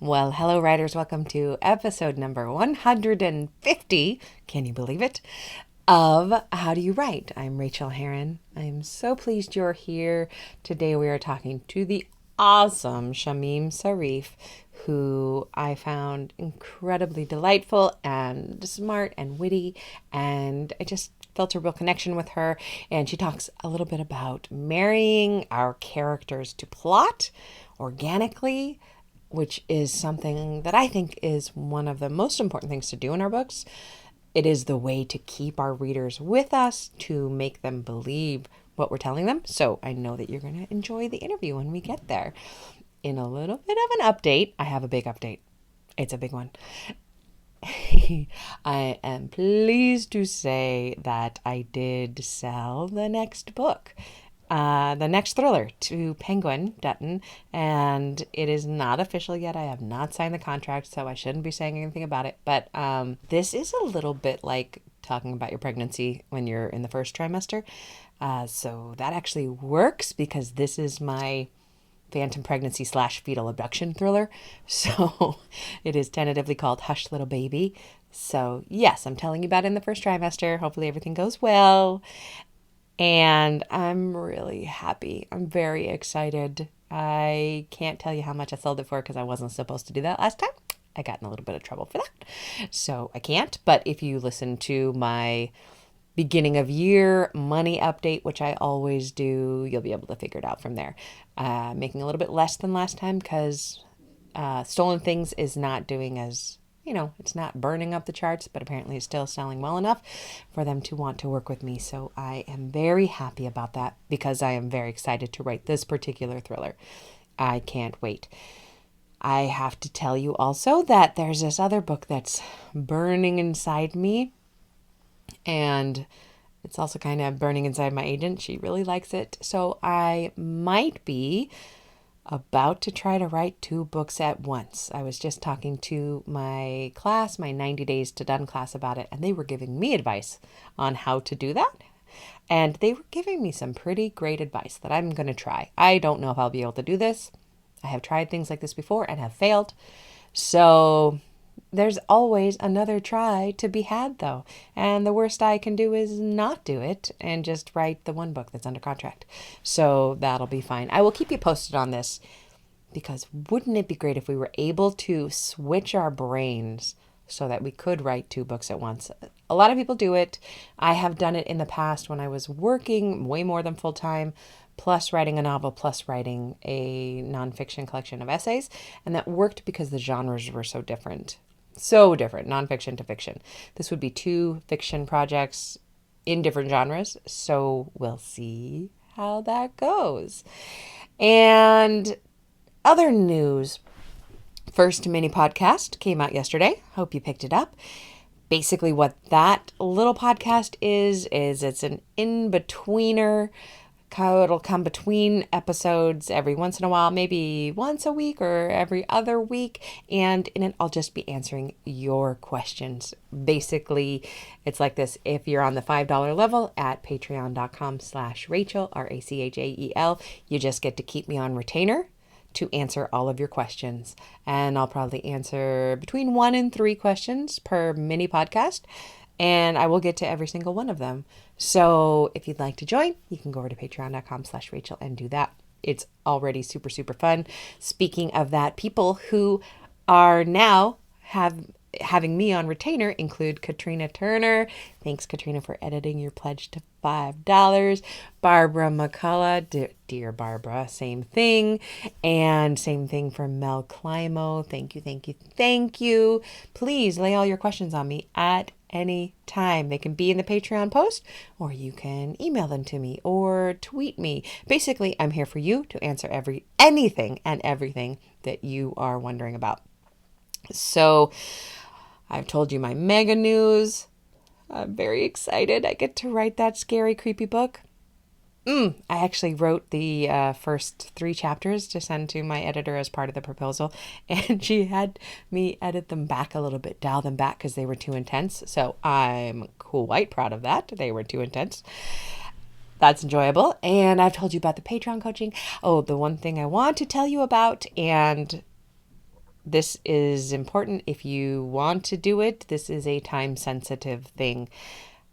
Well, hello, writers. Welcome to episode number 150. Can you believe it? Of How Do You Write? I'm Rachael Herron. I'm so pleased you're here. Today we are talking to the awesome Shamim Sarif, who I found incredibly delightful and smart and witty. And I just felt a real connection with her. And she talks a little bit about marrying our characters to plot organically, which is something that I think is one of the most important things to do in our books. It is the way to keep our readers with us, to make them believe what we're telling them. So I know that you're going to enjoy the interview when we get there. In a little bit of an update, I have a big update. It's a big one. I am pleased to say that I did sell the next book. The next thriller to Penguin Dutton, and it is not official yet. I have not signed the contract, so I shouldn't be saying anything about it. But this is a little bit like talking about your pregnancy when you're in the first trimester. So that actually works because this is my phantom pregnancy / fetal abduction thriller. So it is tentatively called Hush Little Baby. So yes, I'm telling you about it in the first trimester. Hopefully everything goes well. And I'm really happy. I'm very excited. I can't tell you how much I sold it for because I wasn't supposed to do that last time. I got in a little bit of trouble for that. So I can't. But if you listen to my beginning of year money update, which I always do, you'll be able to figure it out from there. Making a little bit less than last time because Stolen Things is not doing as, it's not burning up the charts, but apparently it's still selling well enough for them to want to work with me. So I am very happy about that because I am very excited to write this particular thriller. I can't wait. I have to tell you also that there's this other book that's burning inside me, and it's also kind of burning inside my agent. She really likes it. So I might be about to try to write 2 books at once. I was just talking to my class, my 90 Days to Done class, about it, and they were giving me advice on how to do that. And they were giving me some pretty great advice that I'm going to try. I don't know if I'll be able to do this. I have tried things like this before and have failed. So there's always another try to be had, though. And the worst I can do is not do it and just write the one book that's under contract. So that'll be fine. I will keep you posted on this because wouldn't it be great if we were able to switch our brains so that we could write 2 books at once? A lot of people do it. I have done it in the past when I was working way more than full time, plus writing a novel, plus writing a nonfiction collection of essays. And that worked because the genres were so different. So different, nonfiction to fiction. This would be 2 fiction projects in different genres. So we'll see how that goes. And other news. First mini podcast came out yesterday. Hope you picked it up. Basically what that little podcast is it's an in-betweener. It'll come between episodes every once in a while, maybe once a week or every other week. And in it, I'll just be answering your questions. Basically, it's like this. If you're on the $5 level at patreon.com/Rachael, Rachael, you just get to keep me on retainer to answer all of your questions. And I'll probably answer between 1 and 3 questions per mini podcast. And I will get to every single one of them. So if you'd like to join, you can go over to patreon.com/Rachael and do that. It's already super, super fun. Speaking of that, people who are now having me on retainer include Katrina Turner. Thanks, Katrina, for editing your pledge to $5. Barbara McCullough, dear Barbara, same thing. And same thing for Mel Climo. Thank you, thank you, thank you. Please lay all your questions on me at any time. They can be in the Patreon post, or you can email them to me or tweet me. Basically, I'm here for you to answer anything and everything that you are wondering about. So I've told you my mega news. I'm very excited. I get to write that scary, creepy book. I actually wrote the first 3 chapters to send to my editor as part of the proposal, and she had me edit them back a little bit, dial them back because they were too intense. So I'm quite proud of that. They were too intense. That's enjoyable. And I've told you about the Patreon coaching. Oh, the one thing I want to tell you about, and this is important if you want to do it. This is a time sensitive thing.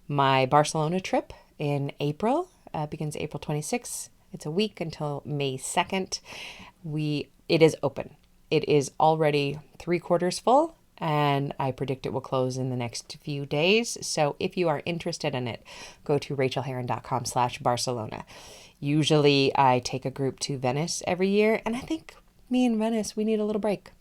My Barcelona trip in April begins April 26th. It's a week until May 2nd. It is open. It is already 3/4 full, and I predict it will close in the next few days. So if you are interested in it, go to rachelherron.com/Barcelona. Usually I take a group to Venice every year, and I think me and Venice, we need a little break.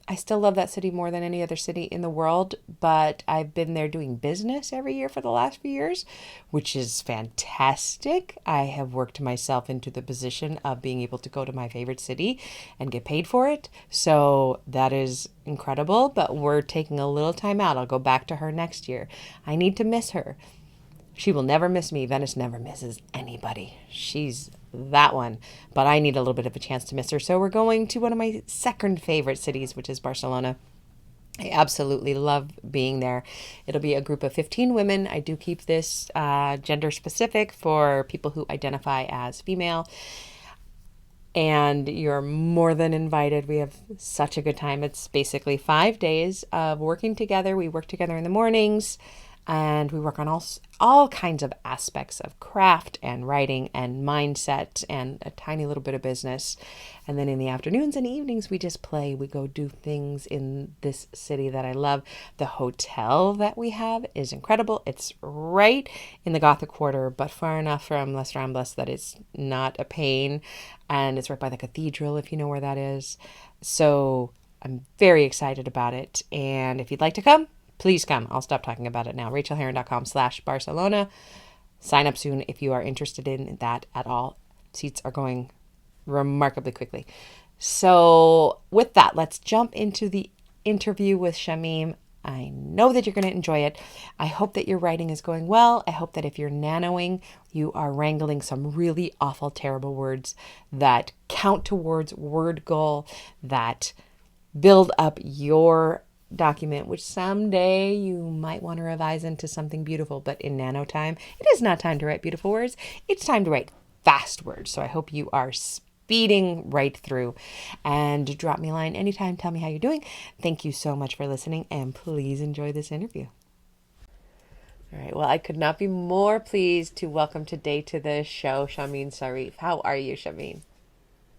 I still love that city more than any other city in the world, but I've been there doing business every year for the last few years, which is fantastic. I have worked myself into the position of being able to go to my favorite city and get paid for it. So that is incredible, but we're taking a little time out. I'll go back to her next year. I need to miss her. She will never miss me. Venice never misses anybody. She's that one. But I need a little bit of a chance to miss her. So we're going to one of my second favorite cities, which is Barcelona. I absolutely love being there. It'll be a group of 15 women. I do keep this gender specific for people who identify as female. And you're all than invited. We have such a good time. It's basically 5 days of working together. We work together in the mornings, and we work on all kinds of aspects of craft and writing and mindset and a tiny little bit of business. And then in the afternoons and evenings, we just play. We go do things in this city that I love. The hotel that we have is incredible. It's right in the Gothic Quarter, but far enough from Les Ramblas that it's not a pain. And it's right by the cathedral, if you know where that is. So I'm very excited about it. And if you'd like to come, please come. I'll stop talking about it now. rachelherron.com/Barcelona. Sign up soon if you are interested in that at all. Seats are going remarkably quickly. So with that, let's jump into the interview with Shamim. I know that you're going to enjoy it. I hope that your writing is going well. I hope that if you're nanoing, you are wrangling some really awful, terrible words that count towards word goal, that build up your document, which someday you might want to revise into something beautiful. But in nano time, it is not time to write beautiful words. It's time to write fast words. So I hope you are speeding right through, and drop me a line anytime. Tell me how you're doing. Thank you so much for listening, and please enjoy this interview. All right. Well, I could not be more pleased to welcome today to the show Shamim Sarif. How are you, Shamim?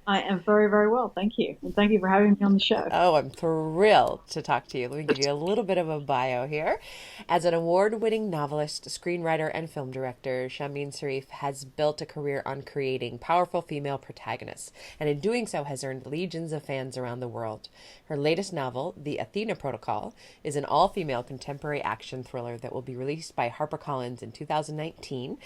I am very, very well. Thank you. And thank you for having me on the show. Oh, I'm thrilled to talk to you. Let me give you a little bit of a bio here. As an award-winning novelist, screenwriter, and film director, Shamim Sarif has built a career on creating powerful female protagonists, and in doing so has earned legions of fans around the world. Her latest novel, The Athena Protocol, is an all-female contemporary action thriller that will be released by HarperCollins in 2019.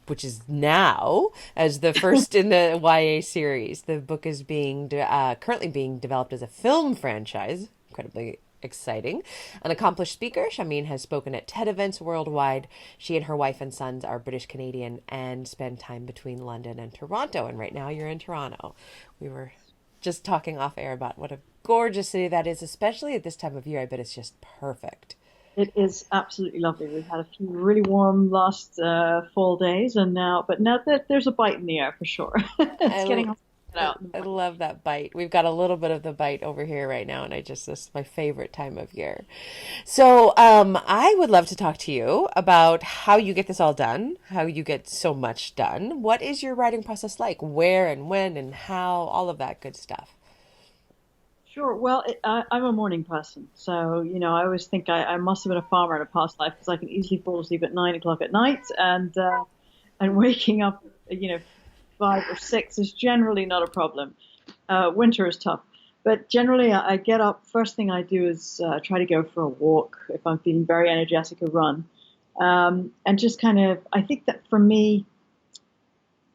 Which is now as the first in the YA series. The book is currently being developed as a film franchise. Incredibly exciting. An accomplished speaker, Shamim has spoken at TED events worldwide. She and her wife and sons are British Canadian and spend time between London and Toronto. And right now you're in Toronto. We were just talking off air about what a gorgeous city that is, especially at this time of year. I bet it's just perfect. It is absolutely lovely. We've had a few really warm last fall days, and now there's a bite in the air for sure. It's I getting hot out in the I morning. love that bite. We've got a little bit of the bite over here right now, and this is my favorite time of year. So, I would love to talk to you about how you get this all done, how you get so much done. What is your writing process like? Where and when and how, all of that good stuff. Sure. Well, I'm a morning person, so I always think I must have been a farmer in a past life because I can easily fall asleep at 9 o'clock at night, and waking up, 5 or 6 is generally not a problem. Winter is tough, but generally I get up. First thing I do is try to go for a walk if I'm feeling very energetic, a run, and just kind of. I think that for me,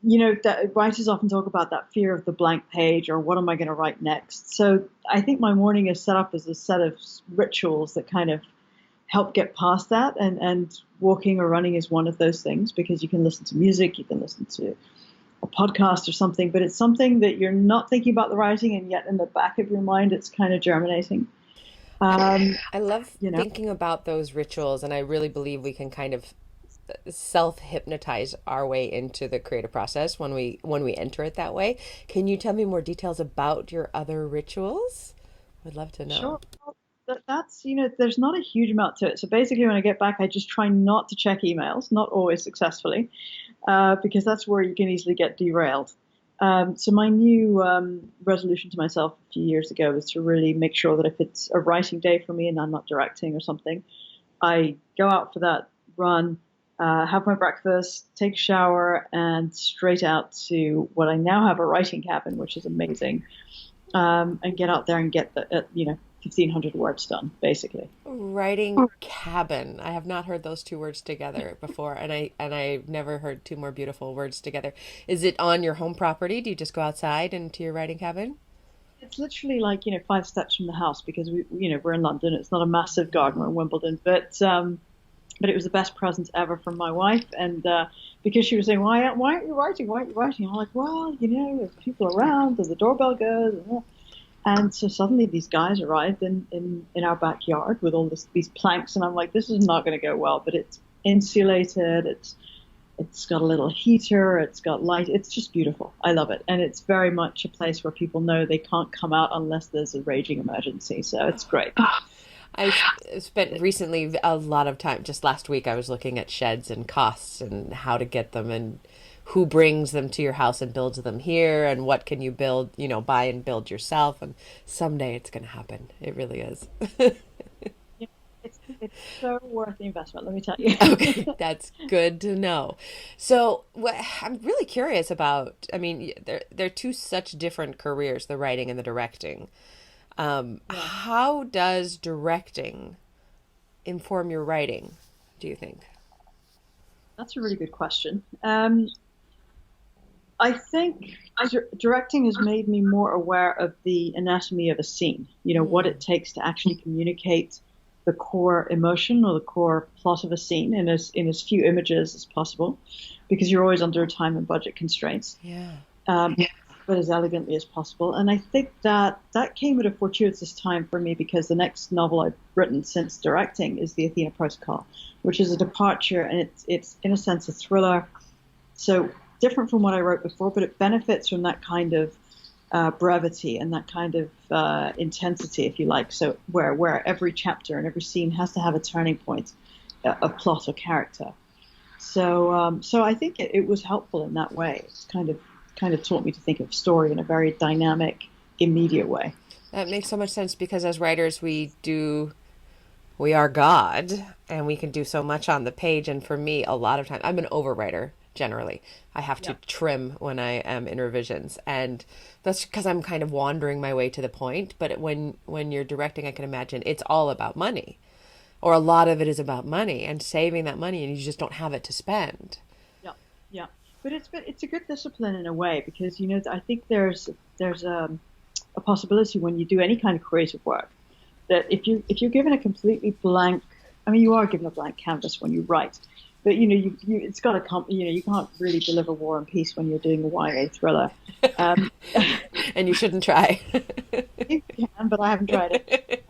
that writers often talk about that fear of the blank page or what am I going to write next. So I think my morning is set up as a set of rituals that kind of help get past that. And walking or running is one of those things because you can listen to music, you can listen to a podcast or something, but it's something that you're not thinking about the writing, and yet in the back of your mind, it's kind of germinating. I, Um, I love you know, thinking about those rituals, and I really believe we can kind of self-hypnotize our way into the creative process when we enter it that way. Can you tell me more details about your other rituals? Would love to know. Sure. Well, that's, there's not a huge amount to it. So basically, when I get back, I just try not to check emails, not always successfully, because that's where you can easily get derailed. So my new resolution to myself a few years ago was to really make sure that if it's a writing day for me and I'm not directing or something, I go out for that run, have my breakfast, take a shower, and straight out to what I now have a writing cabin, which is amazing, and get out there and get the 1,500 words done, basically. Writing cabin. I have not heard those two words together before, and I've never heard two more beautiful words together. Is it on your home property? Do you just go outside into your writing cabin? It's literally like 5 steps from the house because we're in London. It's not a massive garden. We're in Wimbledon, but it was the best present ever from my wife, and because she was saying, why aren't you writing? Why aren't you writing? I'm like, well, there's people around, and the doorbell goes, and so suddenly these guys arrived in our backyard with all these planks, and I'm like, this is not going to go well, but it's insulated, it's got a little heater, it's got light, it's just beautiful. I love it, and it's very much a place where people know they can't come out unless there's a raging emergency, so it's great. I spent recently a lot of time, just last week, I was looking at sheds and costs and how to get them and who brings them to your house and builds them here and what can you build, buy and build yourself. And someday it's going to happen. It really is. Yeah, it's so worth the investment, let me tell you. Okay, that's good to know. So I'm really curious about, they're two such different careers, the writing and the directing. How does directing inform your writing, do you think? That's a really good question. I think directing has made me more aware of the anatomy of a scene, what it takes to actually communicate the core emotion or the core plot of a scene in as few images as possible, because you're always under time and budget constraints. Yeah. But as elegantly as possible. And I think that came at a fortuitous time for me because the next novel I've written since directing is the Athena Protocol, which is a departure, and it's in a sense a thriller. So different from what I wrote before, but it benefits from that kind of brevity and that kind of intensity, if you like. So where every chapter and every scene has to have a turning point, a plot or character. So I think it was helpful in that way. It's kind of taught me to think of story in a very dynamic, immediate way. That makes so much sense because as writers, we are God and we can do so much on the page. And for me, a lot of times, I'm an overwriter generally. I have to trim when I am in revisions. And that's because I'm kind of wandering my way to the point. But when you're directing, I can imagine it's all about money, or a lot of it is about money and saving that money, and you just don't have it to spend. Yeah, yeah. But it's a good discipline in a way because I think there's a possibility when you do any kind of creative work that if you're given a completely blank, you are given a blank canvas when you write, but it's got to come. You can't really deliver War and Peace when you're doing a YA thriller, and you shouldn't try. You can, but I haven't tried it.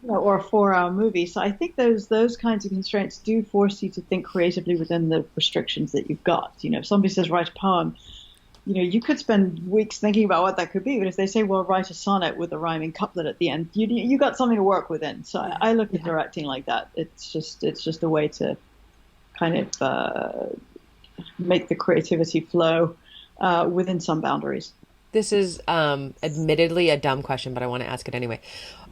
Or a 4-hour movie. So I think those kinds of constraints do force you to think creatively within the restrictions that you've got. If somebody says write a poem, you could spend weeks thinking about what that could be. But if they say, well, write a sonnet with a rhyming couplet at the end, you got something to work within. So I look at directing like that. It's just a way to kind of make the creativity flow within some boundaries. This is admittedly a dumb question, but I want to ask it anyway.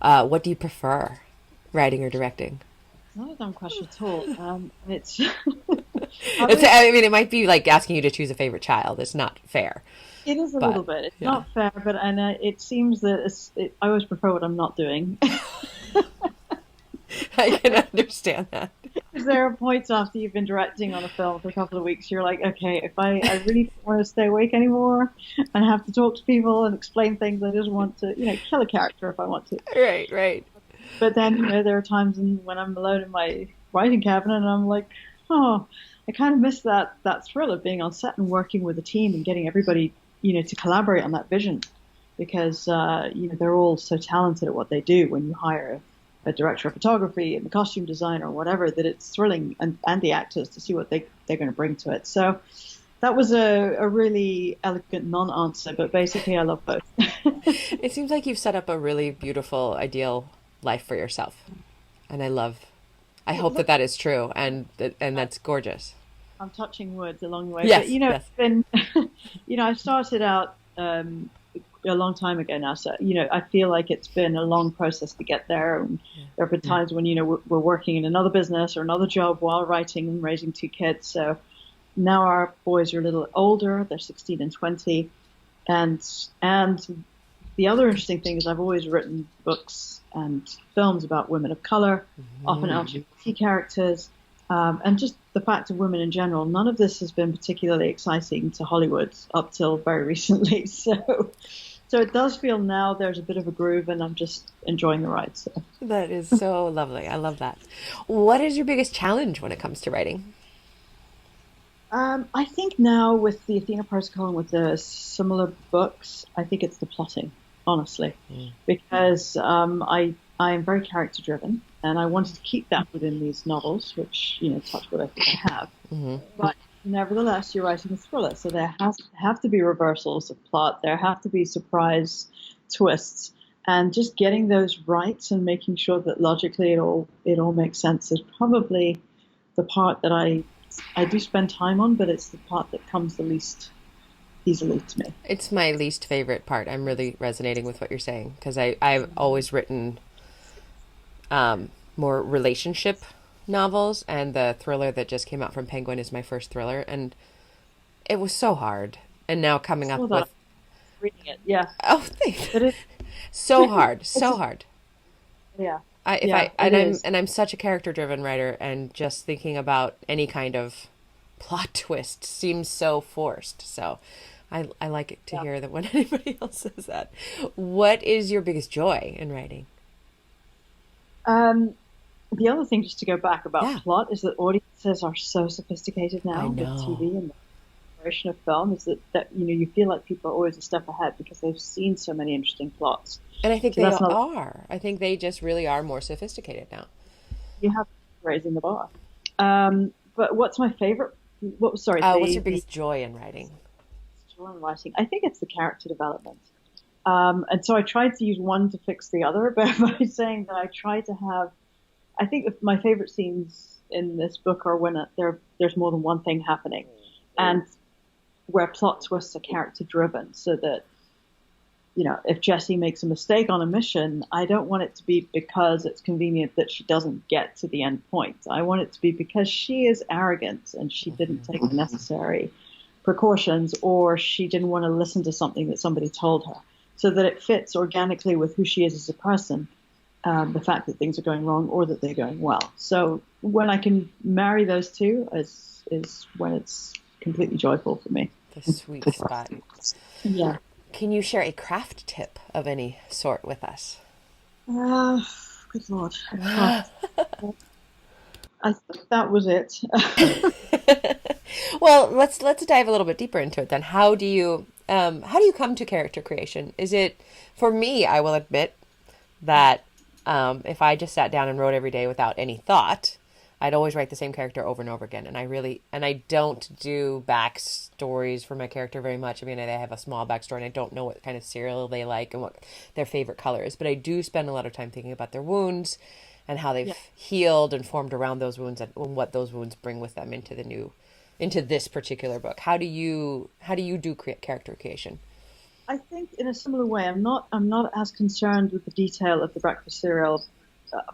What do you prefer, writing or directing? It's not a dumb question at all. It's. It might be like asking you to choose a favorite child. It's not fair. It is a little bit. It's not fair, but it seems that I always prefer what I'm not doing. I can understand that. Because there are points after you've been directing on a film for a couple of weeks, you're like, okay, if I really don't want to stay awake anymore and have to talk to people and explain things, I just want to, kill a character if I want to. Right. But then, there are times when I'm alone in my writing cabinet and I'm like, oh, I kind of miss that thrill of being on set and working with a team and getting everybody, to collaborate on that vision because, they're all so talented at what they do when you hire a director of photography and the costume designer or whatever, that it's thrilling, and the actors, to see what they're going to bring to it. So that was a really elegant non-answer, but basically I love both. It seems like you've set up a really beautiful, ideal life for yourself. And I hope that Look, that is true, and that's gorgeous. I'm touching words along the way, but Yes, it's yes. been, I started out a long time ago now, so I feel like it's been a long process to get there. And there have been times when we're working in another business or another job while writing and raising two kids. So now our boys are a little older; they're 16 and 20, and the other interesting thing is I've always written books and films about women of color, often LGBT characters. And just the fact of women in general, none of this has been particularly exciting to Hollywood up till very recently. So it does feel now there's a bit of a groove, and I'm just enjoying the ride. So. That is so lovely. I love that. What is your biggest challenge when it comes to writing? I think now with the Athena Protocol and with the similar books, I think it's the plotting, honestly, because I am very character driven, and I wanted to keep that within these novels, which touch what I think I have. But nevertheless, you're writing a thriller, so there have to be reversals of plot. There have to be surprise twists, and just getting those right and making sure that logically it all makes sense is probably the part that I do spend time on, but it's the part that comes the least easily to me. It's my least favorite part. I'm really resonating with what you're saying because I've always written more relationship novels, and the thriller that just came out from Penguin is my first thriller, and it was so hard. And now coming up with Reading it, yeah, oh, thanks. it is. So hard, so hard. Yeah, I if yeah, I it is. and I'm such a character driven writer, and just thinking about any kind of plot twist seems so forced. So I like it to Yeah. hear that when anybody else says that. What is your biggest joy in writing? Um, the other thing, just to go back about Yeah, plot, is that audiences are so sophisticated I now with know. TV and the creation of film. Is that you feel like people are always a step ahead because they've seen so many interesting plots. And I think So they that's not are. I think they just really are more sophisticated now. you have raising the bar. But what's my favorite? What was sorry What's your the biggest joy in writing? story writing? I think it's the character development. And so I tried to use one to fix the other, but by saying that I try to have, I think my favorite scenes in this book are when there's more than one thing happening, and where plot twists are character driven, so that if Jessie makes a mistake on a mission, I don't want it to be because it's convenient that she doesn't get to the end point. I want it to be because she is arrogant and she didn't take the necessary precautions, or she didn't want to listen to something that somebody told her, so that it fits organically with who she is as a person, the fact that things are going wrong or that they're going well. So when I can marry those two is when it's completely joyful for me. The sweet spot. Yeah. Can you share a craft tip of any sort with us? Uh, Good Lord. I think that was it. Well, let's dive a little bit deeper into it then. How do you come to character creation? Is it for me? I will admit that if I just sat down and wrote every day without any thought, I'd always write the same character over and over again. And I don't do backstories for my character very much. I mean, I have a small backstory, and I don't know what kind of cereal they like and what their favorite color is. But I do spend a lot of time thinking about their wounds and how they've Yeah. healed and formed around those wounds, and what those wounds bring with them into this particular book. How do you do character creation? I think in a similar way, I'm not as concerned with the detail of the breakfast cereal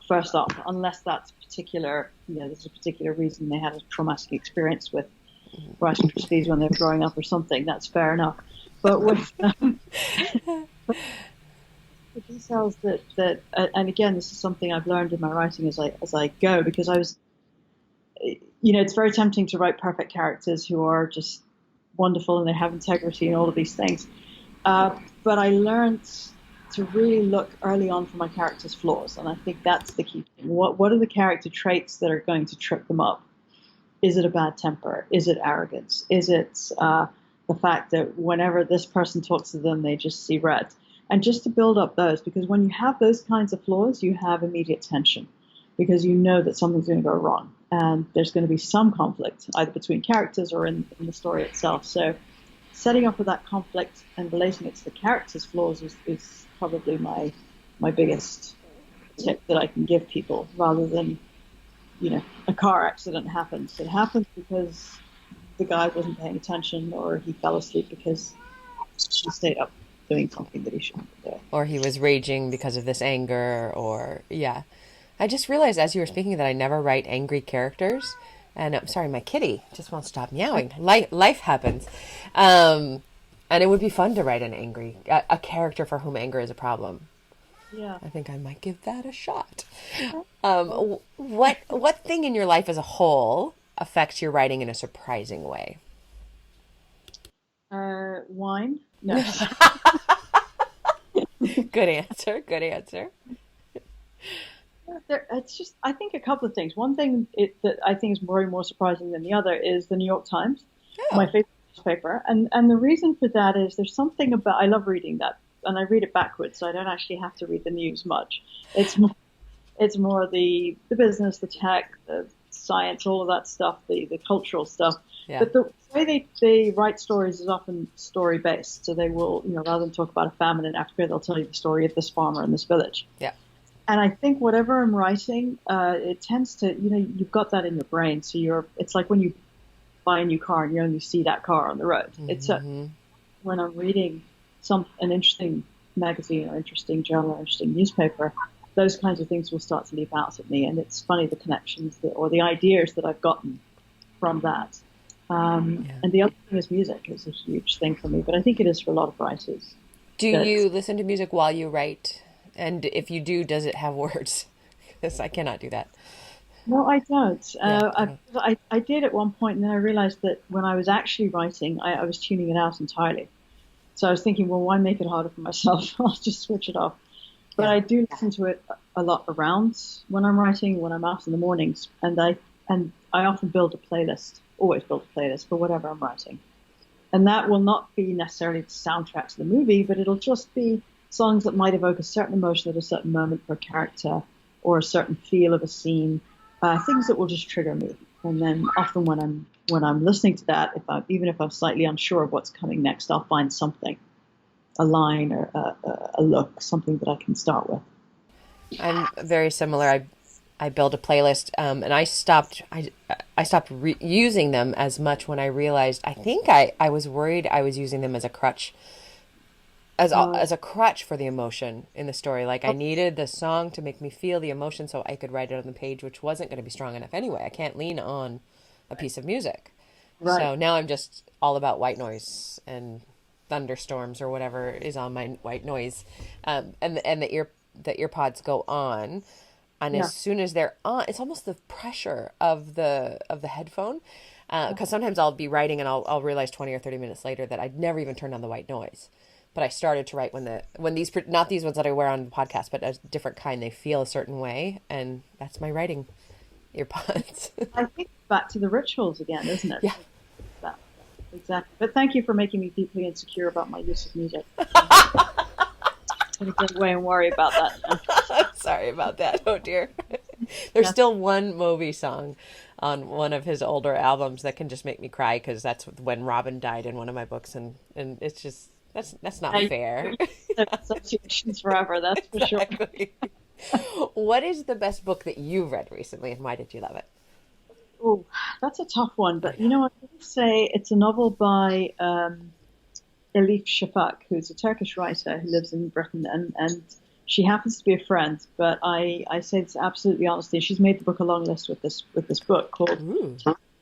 first off, unless that's particular. There's a particular reason they had a traumatic experience with Rice Krispies when they were growing up or something. That's fair enough. But with the details and again, this is something I've learned in my writing as I go, because I was, it's very tempting to write perfect characters who are just wonderful and they have integrity and all of these things. But I learned to really look early on for my character's flaws, and I think that's the key thing. What are the character traits that are going to trip them up? Is it a bad temper? Is it arrogance? Is it the fact that whenever this person talks to them, they just see red? And just to build up those, because when you have those kinds of flaws, you have immediate tension because you know that something's going to go wrong and there's going to be some conflict either between characters or in the story itself. So setting up with that conflict and relating it to the character's flaws is probably my biggest tip that I can give people, rather than, a car accident happens. It happens because the guy wasn't paying attention, or he fell asleep because he stayed up doing something that he shouldn't be doing. Or he was raging because of this anger, or, yeah. I just realized as you were speaking that I never write angry characters. And I'm sorry, my kitty just won't stop meowing. Life happens. And it would be fun to write a character for whom anger is a problem. Yeah. I think I might give that a shot. What thing in your life as a whole affects your writing in a surprising way? Wine? No. Good answer. Good answer. It's just, I think, a couple of things. One thing that I think is more surprising than the other is the New York Times, my favorite newspaper. And the reason for that is there's something about, I love reading that, and I read it backwards, so I don't actually have to read the news much. It's more the business, the tech, the science, all of that stuff, the cultural stuff. Yeah. But the way they write stories is often story based. So they will, rather than talk about a famine in Africa, they'll tell you the story of this farmer in this village. Yeah. And I think whatever I'm writing, it tends to, you've got that in your brain. So it's like when you buy a new car and you only see that car on the road. Mm-hmm. It's when I'm reading an interesting magazine or interesting journal or interesting newspaper, those kinds of things will start to leap out at me. And it's funny, the connections or the ideas that I've gotten from that. And the other thing is music is a huge thing for me, but I think it is for a lot of writers. Do you listen to music while you write? And if you do, does it have words? Because I cannot do that. No, I don't. I did at one point, and then I realized that when I was actually writing, I was tuning it out entirely. So I was thinking, well, why make it harder for myself? I'll just switch it off. But I do listen to it a lot around when I'm writing, when I'm out in the mornings, and I often build a playlist, always build a playlist for whatever I'm writing. And that will not be necessarily the soundtrack to the movie, but it'll just be songs that might evoke a certain emotion at a certain moment for a character, or a certain feel of a scene, things that will just trigger me. And then often when I'm listening to that, even if I'm slightly unsure of what's coming next, I'll find something, a line or a look, something that I can start with. I'm very similar. I build a playlist, and I stopped using them as much when I realized, I think I was worried I was using them as a crutch. As a crutch for the emotion in the story. Like I needed the song to make me feel the emotion so I could write it on the page, which wasn't going to be strong enough anyway. I can't lean on a piece of music. Right. So now I'm just all about white noise and thunderstorms or whatever is on my white noise. And the ear pods go on. And as soon as they're on, it's almost the pressure of the headphone. Because sometimes I'll be writing and I'll realize 20 or 30 minutes later that I'd never even turned on the white noise. But I started to write when these, not these ones that I wear on the podcast, but a different kind, they feel a certain way. And that's my writing earpods. I think back to the rituals again, isn't it? Yeah. Exactly. But thank you for making me deeply insecure about my use of music. I'm going to go away and worry about that now. I'm sorry about that. Oh, dear. There's still one Moby song on one of his older albums that can just make me cry because that's when Robin died in one of my books. And it's just... That's not fair. Associations forever, that's for sure. What is the best book that you've read recently, and why did you love it? Oh, that's a tough one. But, I would say it's a novel by Elif Shafak, who's a Turkish writer who lives in Britain, and she happens to be a friend. But I say this absolutely honestly. She's made the book a long list with this book called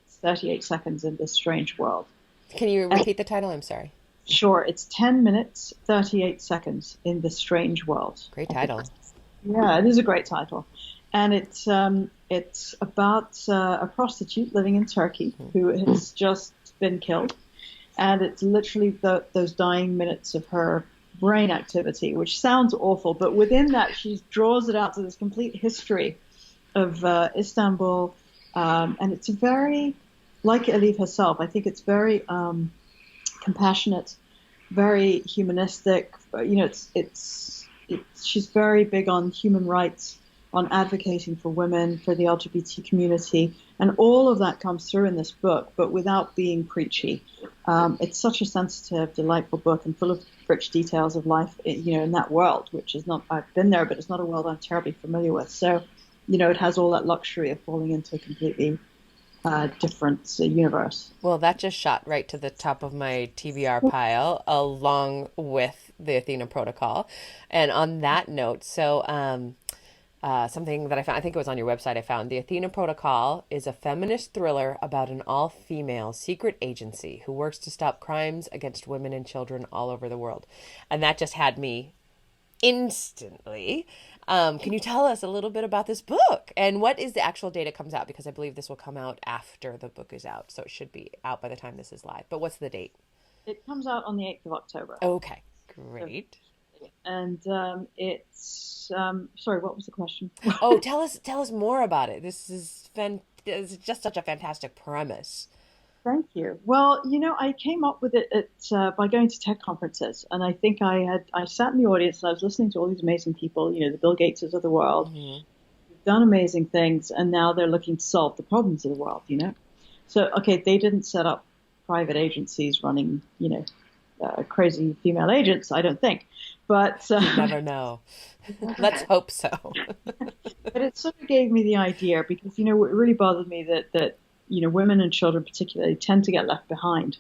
38 Seconds in This Strange World. Can you repeat the title? I'm sorry. Sure, it's 10 minutes, 38 seconds in this strange world. Great title. Yeah, it is a great title. And it's about a prostitute living in Turkey who has just been killed. And it's literally those dying minutes of her brain activity, which sounds awful. But within that, she draws it out to this complete history of Istanbul. And it's very, like Elif herself, I think it's very... compassionate, very humanistic, she's very big on human rights, on advocating for women, for the LGBT community, and all of that comes through in this book, but without being preachy. It's such a sensitive, delightful book and full of rich details of life, in that world, which is not, I've been there, but it's not a world I'm terribly familiar with. So, it has all that luxury of falling into a completely different universe. Well, that just shot right to the top of my TBR pile, along with the Athena Protocol. And on that note, something that I found, I think it was on your website, I found the Athena Protocol is a feminist thriller about an all-female secret agency who works to stop crimes against women and children all over the world. And that just had me instantly. Can you tell us a little bit about this book and what is the actual date it comes out? Because I believe this will come out after the book is out, so it should be out by the time this is live. But what's the date? It comes out on the 8th of October. Okay, great. And it's sorry, what was the question? Oh, tell us more about it. It's just such a fantastic premise. Thank you. Well, I came up with it by going to tech conferences, and I think I sat in the audience and I was listening to all these amazing people, the Bill Gateses of the world, who've done amazing things, and now they're looking to solve the problems of the world. So okay, they didn't set up private agencies running, crazy female agents, I don't think, but you never know. Let's hope so. But it sort of gave me the idea because it really bothered me that women and children particularly tend to get left behind,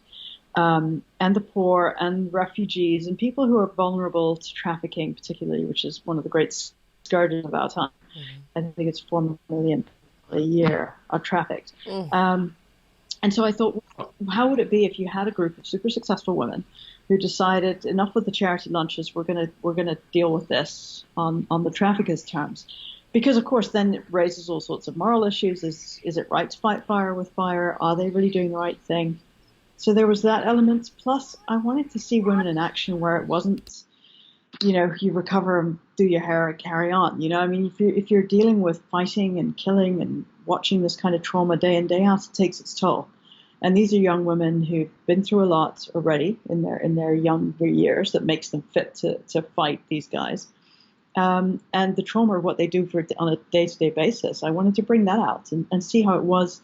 and the poor and refugees and people who are vulnerable to trafficking, particularly, which is one of the great scourges of our time. I think it's 4 million a year are trafficked. And so I thought, well, how would it be if you had a group of super successful women who decided enough with the charity lunches, we're gonna deal with this on the traffickers' terms. Because, of course, then it raises all sorts of moral issues. Is it right to fight fire with fire? Are they really doing the right thing? So there was that element. Plus, I wanted to see women in action where it wasn't, you recover and do your hair and carry on. I mean, if you're dealing with fighting and killing and watching this kind of trauma day in, day out, it takes its toll. And these are young women who've been through a lot already in their younger years that makes them fit to fight these guys. And the trauma of what they do on a day-to-day basis. I wanted to bring that out and see how it was,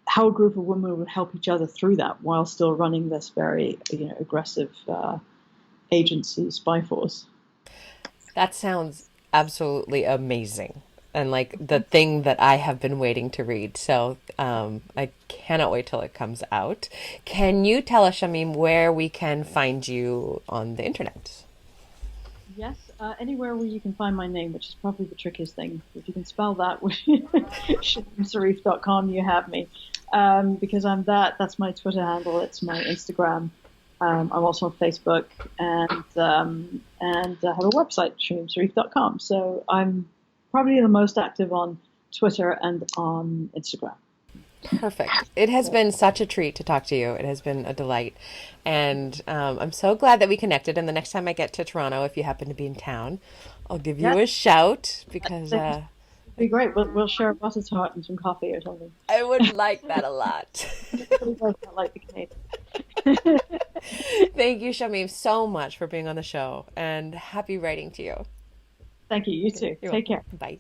how a group of women would help each other through that while still running this very, aggressive agency, spy force. That sounds absolutely amazing. And like the thing that I have been waiting to read. So I cannot wait till it comes out. Can you tell us, Shamim, where we can find you on the internet? Yes, anywhere where you can find my name, which is probably the trickiest thing. If you can spell that, ShamimSarif.com, you have me. Because I'm that's my Twitter handle, it's my Instagram. I'm also on Facebook and I have a website, ShamimSarif.com. So I'm probably the most active on Twitter and on Instagram. Perfect. It has been such a treat to talk to you. It has been a delight. And I'm so glad that we connected. And the next time I get to Toronto, if you happen to be in town, I'll give you a shout because... It'd be great. We'll share a butter tart and some coffee or something. I would like that a lot. Everybody does not like the Canadian. Thank you, Shamim, so much for being on the show. And happy writing to you. Thank you. You too. Take care. Bye.